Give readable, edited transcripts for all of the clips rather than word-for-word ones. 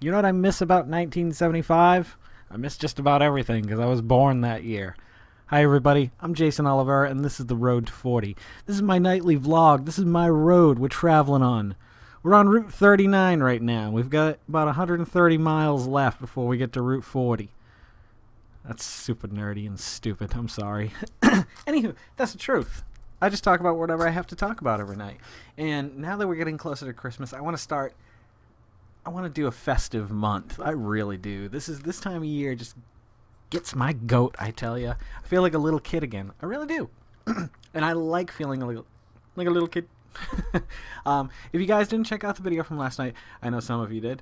You know what I miss about 1975? I miss just about everything because I was born that year. Hi, everybody. I'm Jason Oliver, and this is The Road to 40. This is my nightly vlog. This is my road we're traveling on. We're on Route 39 right now. We've got about 130 miles left before we get to Route 40. That's super nerdy and stupid. I'm sorry. Anywho, that's the truth. I just talk about whatever I have to talk about every night. And now that we're getting closer to Christmas, I want to do a festive month. I really do. This time of year just gets my goat, I tell you. I feel like a little kid again. I really do. And I like feeling like a little kid. If you guys didn't check out the video from last night, I know some of you did.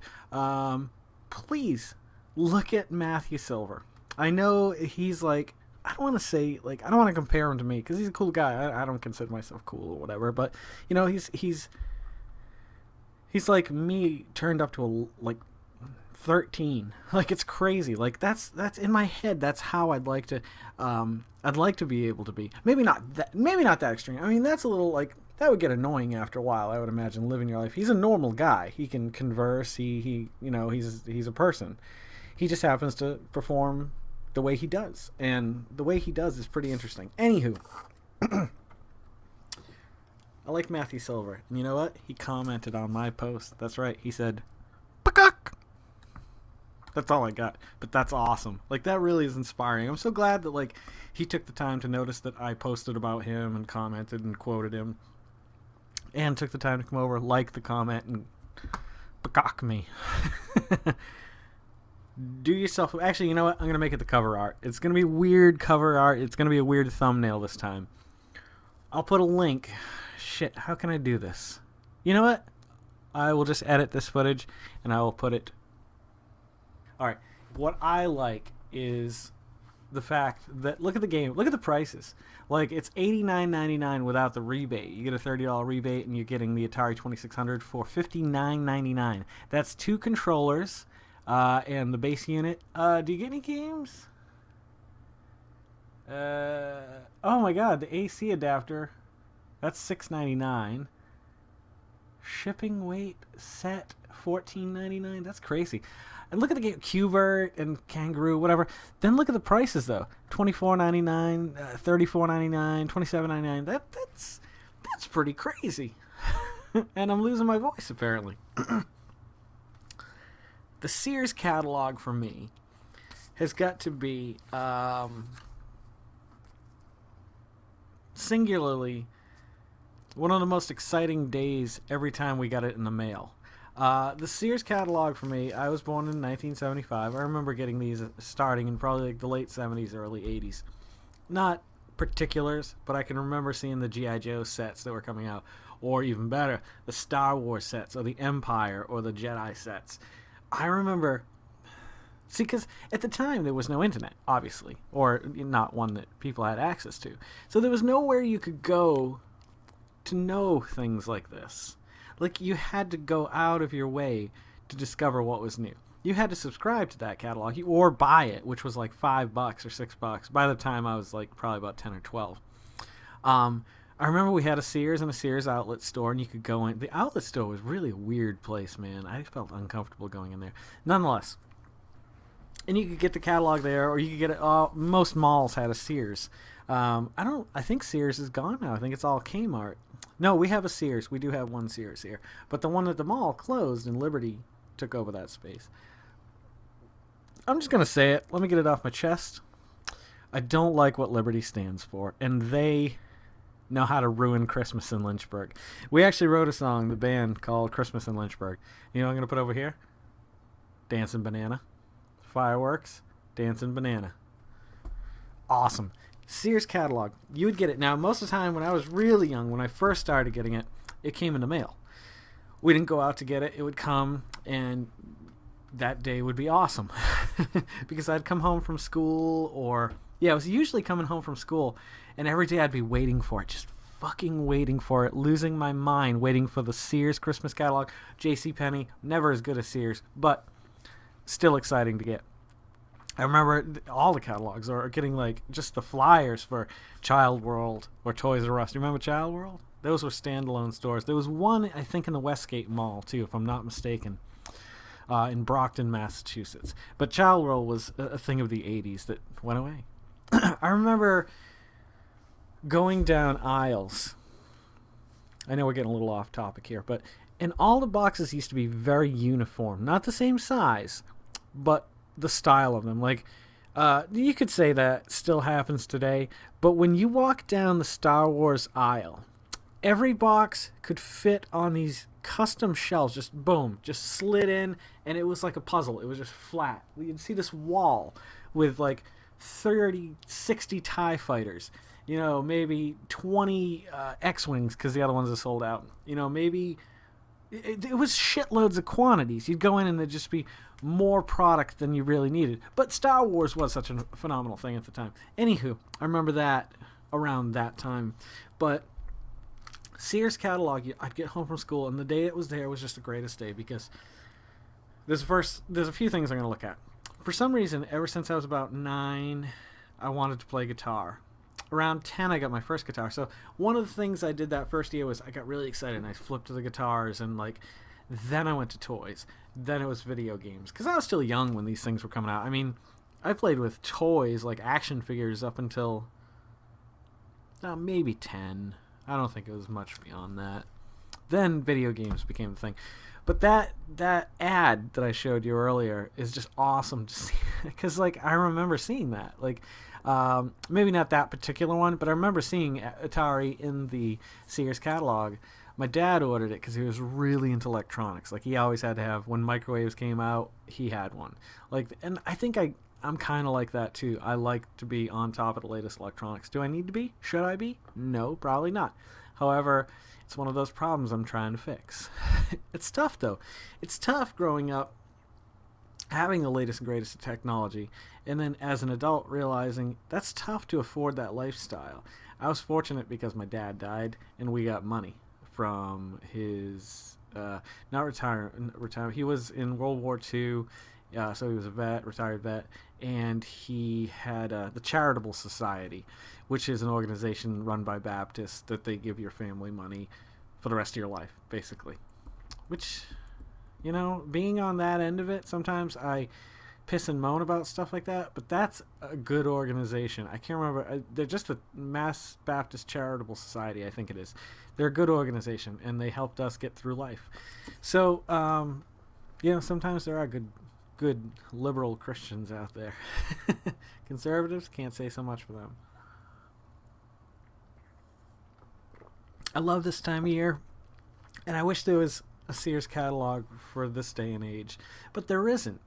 Please look at Matthew Silver. I know he's like, I don't want to say, like, I don't want to compare him to me because he's a cool guy. I don't consider myself cool or whatever, but you know, he's like me turned up to like 13. Like, it's crazy. Like, that's in my head. That's how I'd like to be able to be. Maybe not that extreme. I mean, that's a little, like, that would get annoying after a while, I would imagine, living your life. He's a normal guy. He can converse. He you know, he's a person. He just happens to perform the way he does. And the way he does is pretty interesting. Anywho, I like Matthew Silver. And you know what? He commented on my post. That's right. He said, "Pakak." That's all I got. But that's awesome. Like, that really is inspiring. I'm so glad that, like, he took the time to notice that I posted about him and commented and quoted him. And took the time to come over, like the comment, and pakak me. Do yourself... Actually, you know what? I'm going to make it the cover art. It's going to be weird cover art. It's going to be a weird thumbnail this time. I'll put a link. Shit, how can I do this? You know what? I will just edit this footage, and I will put it... Alright, what I like is the fact that... Look at the game. Look at the prices. Like, it's $89.99 without the rebate. You get a $30 rebate, and you're getting the Atari 2600 for $59.99. That's 2 controllers... and the base unit. Do you get any games? Oh my god, the AC adapter. That's $6.99. Shipping weight set $14.99. That's crazy. And look at the game, Qvert and Kangaroo, whatever. Then look at the prices though. $24.99, $34.99, $27.99. That's pretty crazy. And I'm losing my voice apparently. The Sears catalog for me has got to be singularly one of the most exciting days every time we got it in the mail. The Sears catalog for me, I was born in 1975. I remember getting these starting in probably like the late 70s, early 80s. Not particulars, but I can remember seeing the G.I. Joe sets that were coming out, or even better, the Star Wars sets, or the Empire, or the Jedi sets. I remember, see, because at the time there was no internet, obviously, or not one that people had access to. So there was nowhere you could go to know things like this. Like, you had to go out of your way to discover what was new. You had to subscribe to that catalog, or buy it, which was like $5 or $6. By the time I was like probably about 10 or 12. I remember we had a Sears and a Sears outlet store, and you could go in. The outlet store was really a weird place, man. I felt uncomfortable going in there. Nonetheless, and you could get the catalog there, or you could get it. Most malls had a Sears. I think Sears is gone now. I think it's all Kmart. No, we have a Sears. We do have one Sears here, but the one at the mall closed, and Liberty took over that space. I'm just gonna say it. Let me get it off my chest. I don't like what Liberty stands for, and they know how to ruin Christmas in Lynchburg. We actually wrote a song, the band, called Christmas in Lynchburg. You know what I'm going to put over here? Dancing Banana. Fireworks. Dancing Banana. Awesome. Sears catalog. You would get it. Now, most of the time when I was really young, when I first started getting it, it came in the mail. We didn't go out to get it. It would come, and that day would be awesome. Because I'd come home from school, or... Yeah, I was usually coming home from school, and every day I'd be waiting for it, just fucking waiting for it, losing my mind, waiting for the Sears Christmas catalog. JCPenney, never as good as Sears, but still exciting to get. I remember all the catalogs, or getting like just the flyers for Child World or Toys R Us. Do you remember Child World? Those were standalone stores. There was one, I think, in the Westgate Mall, too, if I'm not mistaken. in Brockton, Massachusetts. But Child World was a thing of the 80s that went away. I remember going down aisles. I know we're getting a little off topic here, but and all the boxes used to be very uniform. Not the same size, but the style of them. Like, you could say that still happens today, but when you walk down the Star Wars aisle, every box could fit on these custom shelves, just boom, just slid in, and it was like a puzzle. It was just flat. You'd see this wall with like 30, 60 TIE fighters, you know, maybe 20 X-Wings because the other ones are sold out. You know, maybe it was shitloads of quantities. You'd go in and there'd just be more product than you really needed. But Star Wars was such a phenomenal thing at the time. Anywho, I remember that around that time. But Sears catalog, I'd get home from school, and the day it was there was just the greatest day because there's a few things I'm going to look at. For some reason, ever since I was about 9, I wanted to play guitar. Around 10, I got my first guitar. So one of the things I did that first year was I got really excited, and I flipped to the guitars, and like then I went to toys. Then it was video games because I was still young when these things were coming out. I mean, I played with toys like action figures up until maybe 10. I don't think it was much beyond that. Then video games became the thing. But that ad that I showed you earlier is just awesome to see because like I remember seeing that. Like maybe not that particular one, but I remember seeing Atari in the Sears catalog. My dad ordered it because he was really into electronics. Like he always had to have, when microwaves came out, he had one. Like, and I think I'm kind of like that too. I like to be on top of the latest electronics. Do I need to be? Should I be? No, probably not. However, it's one of those problems I'm trying to fix. It's tough though. It's tough growing up having the latest and greatest of technology, and then as an adult realizing that's tough to afford that lifestyle. I was fortunate because my dad died and we got money from his not retirement. He was in World War II, so he was a vet, retired vet, and he had the Charitable Society, which is an organization run by Baptists that they give your family money for the rest of your life, basically. Which, you know, being on that end of it, sometimes I piss and moan about stuff like that, but that's a good organization. I can't remember. They're just a Mass Baptist Charitable Society, I think it is. They're a good organization, and they helped us get through life. So, you know, sometimes there are good liberal Christians out there. Conservatives, can't say so much for them. I love this time of year, and I wish there was a Sears catalog for this day and age, but there isn't.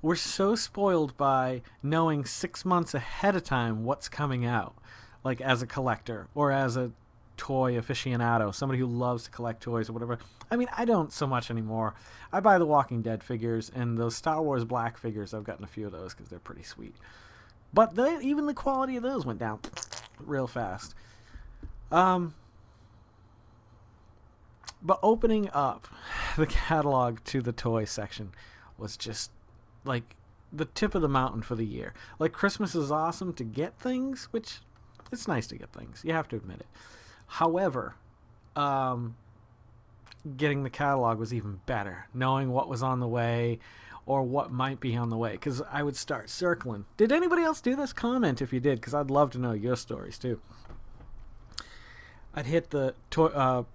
We're so spoiled by knowing 6 months ahead of time what's coming out, like as a collector or as a toy aficionado, somebody who loves to collect toys or whatever. I mean, I don't so much anymore. I buy the Walking Dead figures and those Star Wars Black figures. I've gotten a few of those because they're pretty sweet. But even the quality of those went down real fast. But opening up the catalog to the toy section was just like the tip of the mountain for the year. Like, Christmas is awesome to get things, which it's nice to get things. You have to admit it. However, getting the catalog was even better. Knowing what was on the way or what might be on the way. Because I would start circling. Did anybody else do this? Comment if you did, because I'd love to know your stories too. I'd hit the toy...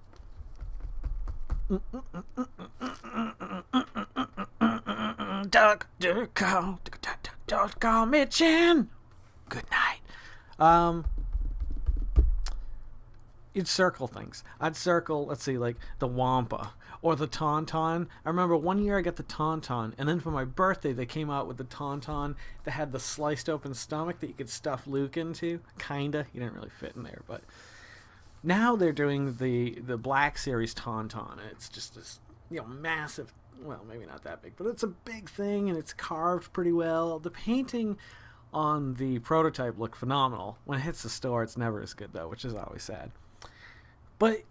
Doctor, call me Chin. Good night. You'd circle things. I'd circle, let's see, like the Wampa or the Tauntaun. I remember one year I got the Tauntaun, and then for my birthday they came out with the Tauntaun that had the sliced open stomach that you could stuff Luke into. Kinda. He didn't really fit in there, but now they're doing the Black Series Tauntaun. It's just this, you know, massive, well, maybe not that big, but it's a big thing, and it's carved pretty well. The painting on the prototype looked phenomenal. When it hits the store, it's never as good, though, which is always sad. But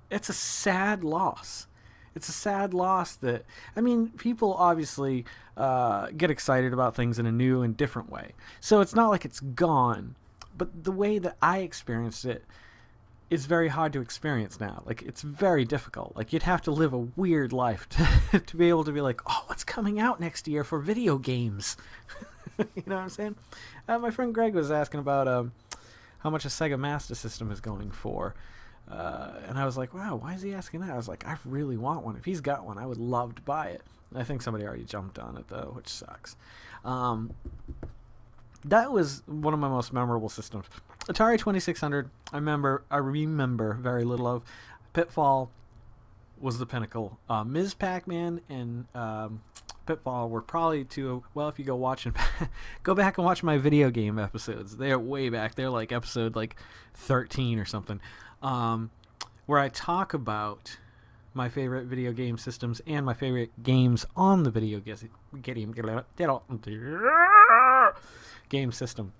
it's a sad loss. It's a sad loss that, I mean, people obviously get excited about things in a new and different way. So it's not like it's gone. But the way that I experienced it is very hard to experience now. Like, it's very difficult. Like, you'd have to live a weird life to be able to be like, oh, what's coming out next year for video games? You know what I'm saying? My friend Greg was asking about how much a Sega Master System is going for. And I was like, wow, why is he asking that? I was like, I really want one. If he's got one, I would love to buy it. I think somebody already jumped on it, though, which sucks. That was one of my most memorable systems. Atari 2600, I remember very little of. Pitfall was the pinnacle. Ms. Pac-Man and Pitfall were probably two. Well, if you go back and watch my video game episodes. They're way back. They're like episode 13 or something, where I talk about my favorite video game systems and my favorite games on the video game system.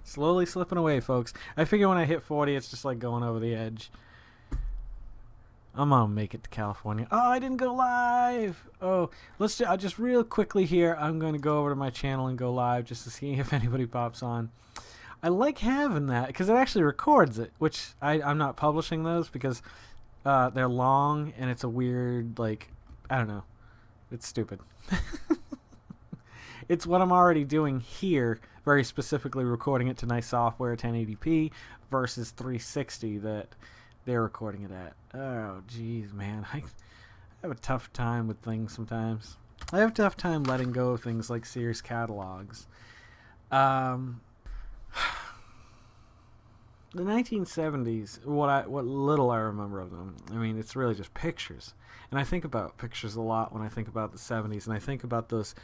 Slowly slipping away, folks. I figure when I hit 40, it's just like going over the edge. I'm gonna make it to California. Oh, I didn't go live. Oh, I'll just real quickly here. I'm going to go over to my channel and go live just to see if anybody pops on. I like having that because it actually records it, which I'm not publishing those because they're long and it's a weird, I don't know. It's stupid. It's what I'm already doing here, very specifically recording it to nice software 1080p versus 360 that they're recording it at. Oh, jeez, man. I have a tough time with things sometimes. I have a tough time letting go of things like Sears catalogs. The 1970s, what little I remember of them, I mean, it's really just pictures. And I think about pictures a lot when I think about the 70s, and I think about those.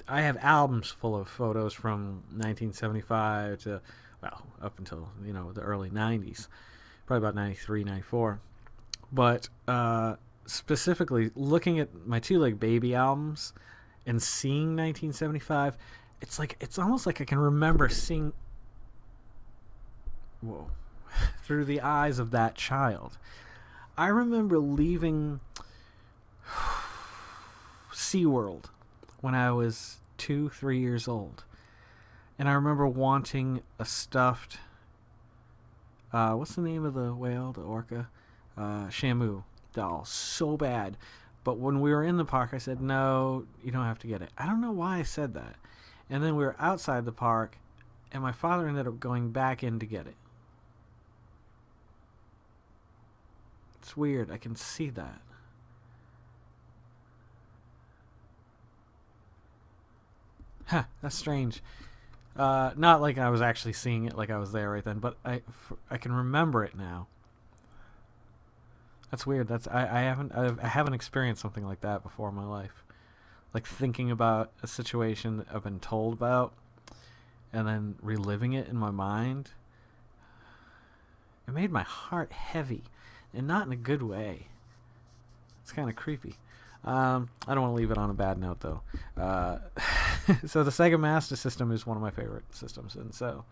I have albums full of photos from 1975 to, well, up until, the early 90s, probably about 93, 94. But specifically, looking at my Two Leg Baby albums and seeing 1975, it's almost like I can remember seeing through the eyes of that child. I remember leaving SeaWorld when I was 2-3 years old, and I remember wanting a stuffed what's the name of the whale, the orca, Shamu doll so bad. But when we were in the park, I said, no, you don't have to get it. I don't know why I said that. And then we were outside the park, and my father ended up going back in to get it. It's weird. I can see that. Huh, that's strange. Not like I was actually seeing it like I was there right then, but I can remember it now. That's weird. I haven't experienced something like that before in my life. Like thinking about a situation that I've been told about and then reliving it in my mind. It made my heart heavy, and not in a good way. It's kind of creepy. I don't want to leave it on a bad note, though. So the Sega Master System is one of my favorite systems, and so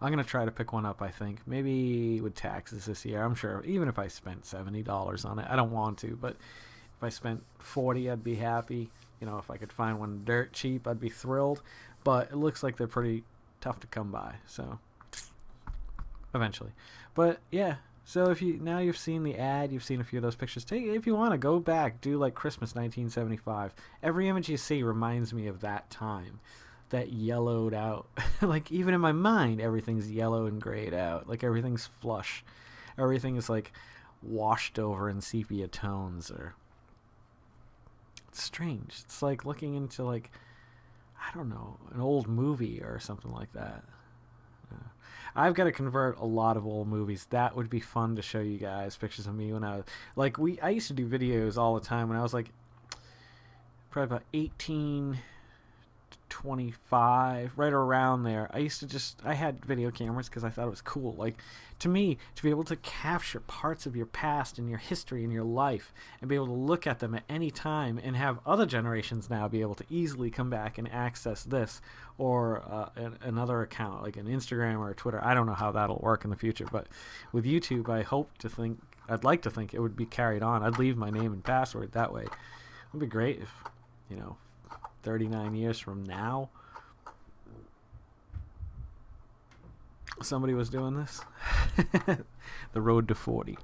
I'm going to try to pick one up, I think. Maybe with taxes this year. I'm sure even if I spent $70 on it. I don't want to, but if I spent $40, I'd be happy. If I could find one dirt cheap, I'd be thrilled. But it looks like they're pretty tough to come by, so eventually. But yeah, so now you've seen the ad, you've seen a few of those pictures. If you want to go back, do like Christmas 1975. Every image you see reminds me of that time, that yellowed out. Like even in my mind, everything's yellow and grayed out. Like everything's flush. Everything is like washed over in sepia tones. It's strange. It's like looking into I don't know, an old movie or something like that. I've got to convert a lot of old movies. That would be fun to show you guys pictures of me when I was I used to do videos all the time when I was probably about 18 to 25, right around there. I had video cameras because I thought it was cool. To me, to be able to capture parts of your past and your history and your life and be able to look at them at any time and have other generations now be able to easily come back and access this or another account like an Instagram or a Twitter. I don't know how that'll work in the future, but with YouTube, I'd like to think it would be carried on. I'd leave my name and password that way. It would be great if, 39 years from now, somebody was doing this. The Road to 40.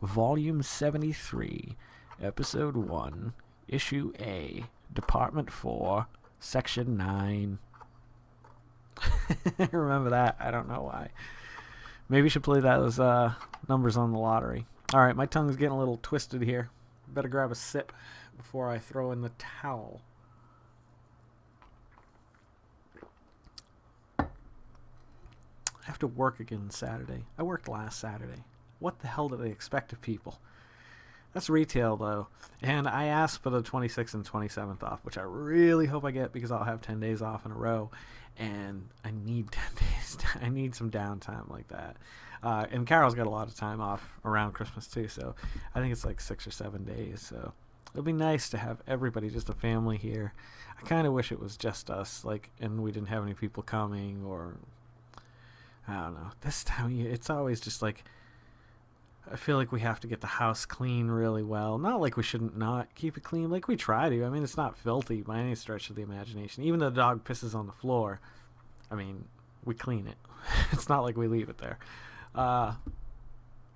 Volume 73, Episode 1, Issue A, Department 4, Section 9. Remember that? I don't know why. Maybe you should play those numbers on the lottery. Alright, my tongue's getting a little twisted here. Better grab a sip before I throw in the towel. I have to work again Saturday. I worked last Saturday. What the hell do they expect of people? That's retail, though. And I asked for the 26th and 27th off, which I really hope I get because I'll have 10 days off in a row. And I need 10 days. I need some downtime like that. And Carol's got a lot of time off around Christmas, too. So I think it's like 6 or 7 days. So it'll be nice to have everybody, just a family here. I kind of wish it was just us, and we didn't have any people coming, or I don't know. This time of year, it's always just I feel like we have to get the house clean really well. Not like we shouldn't not keep it clean. Like we try to. I mean, it's not filthy by any stretch of the imagination. Even though the dog pisses on the floor, I mean, we clean it. It's not like we leave it there. I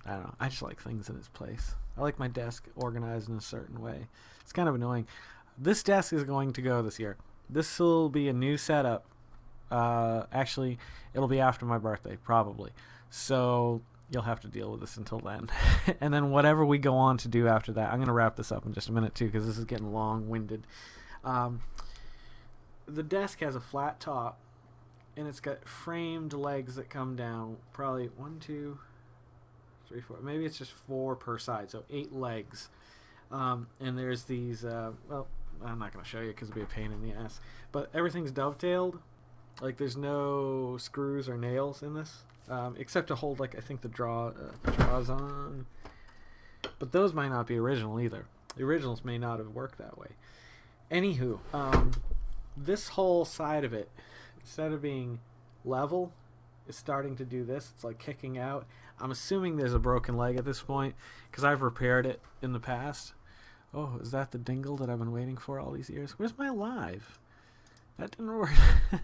don't know. I just like things in its place. I like my desk organized in a certain way. It's kind of annoying. This desk is going to go this year. This will be a new setup. Actually, it'll be after my birthday, probably. So you'll have to deal with this until then. And then whatever we go on to do after that, I'm going to wrap this up in just a minute too, because this is getting long-winded. The desk has a flat top, and it's got framed legs that come down, probably 1, 2, 3, 4. Maybe it's just 4 per side, so 8 legs. And there's these, well, I'm not going to show you because it'll be a pain in the ass. But everything's dovetailed. Like, there's no screws or nails in this. Except to hold, I think the draws on. But those might not be original either. The originals may not have worked that way. Anywho, this whole side of it, instead of being level, is starting to do this. It's kicking out. I'm assuming there's a broken leg at this point, because I've repaired it in the past. Oh, is that the dingle that I've been waiting for all these years? Where's my live? That didn't work.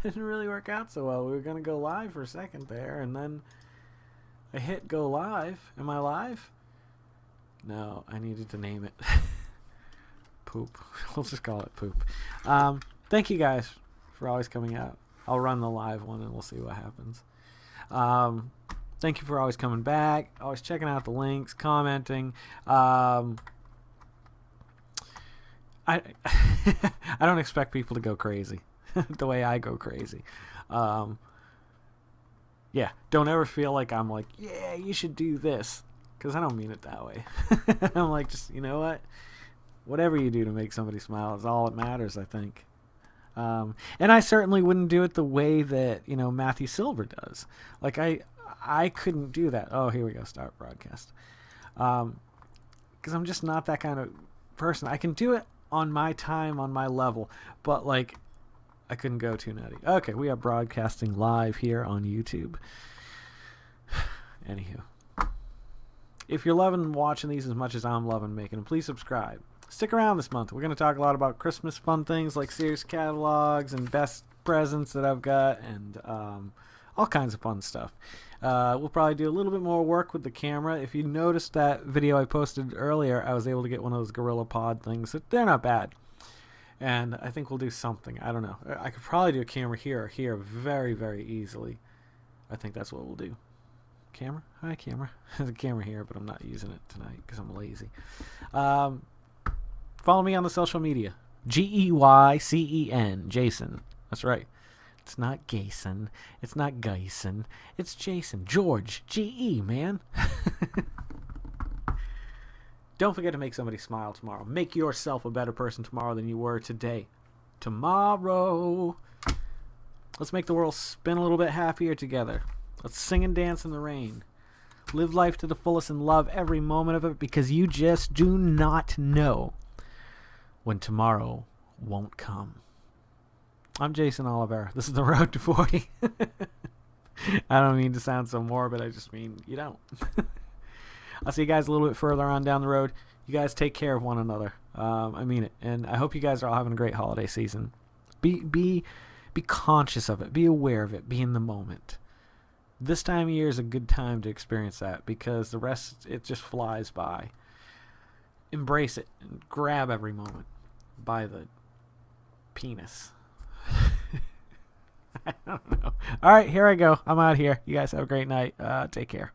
Didn't really work out so well. We were gonna go live for a second there, and then I hit go live. Am I live? No, I needed to name it. Poop. We'll just call it poop. Thank you guys for always coming out. I'll run the live one and we'll see what happens. Thank you for always coming back, always checking out the links, commenting. I don't expect people to go crazy the way I go crazy. Yeah, don't ever feel like I'm yeah, you should do this, because I don't mean it that way. I'm just, you know what? Whatever you do to make somebody smile is all that matters, I think. And I certainly wouldn't do it the way that, Matthew Silver does. I couldn't do that. Oh, here we go. Start broadcast. Because I'm just not that kind of person. I can do it on my time, on my level, but I couldn't go too nutty. Okay, we are broadcasting live here on YouTube. Anywho, if you're loving watching these as much as I'm loving making them, please subscribe. Stick around this month. We're going to talk a lot about Christmas fun things like Sears catalogs and best presents that I've got, and all kinds of fun stuff. We'll probably do a little bit more work with the camera. If you noticed that video I posted earlier, I was able to get one of those Gorilla Pod things. They're not bad. And I think we'll do something. I don't know. I could probably do a camera here or here very, very easily. I think that's what we'll do. Camera? Hi, camera. There's a camera here, but I'm not using it tonight because I'm lazy. Follow me on the social media. Geycen. Jason. That's right. It's not Gayson. It's not Geisen. It's Jason. George. G-E, man. Don't forget to make somebody smile tomorrow. Make yourself a better person tomorrow than you were today. Tomorrow. Let's make the world spin a little bit happier together. Let's sing and dance in the rain. Live life to the fullest and love every moment of it, because you just do not know when tomorrow won't come. I'm Jason Oliver. This is The Road to 40. I don't mean to sound so morbid. I just mean you don't. I'll see you guys a little bit further on down the road. You guys take care of one another. I mean it. And I hope you guys are all having a great holiday season. Be conscious of it. Be aware of it. Be in the moment. This time of year is a good time to experience that because the rest, it just flies by. Embrace it and grab every moment by the penis. I don't know. All right, here I go. I'm out here. You guys have a great night. Take care.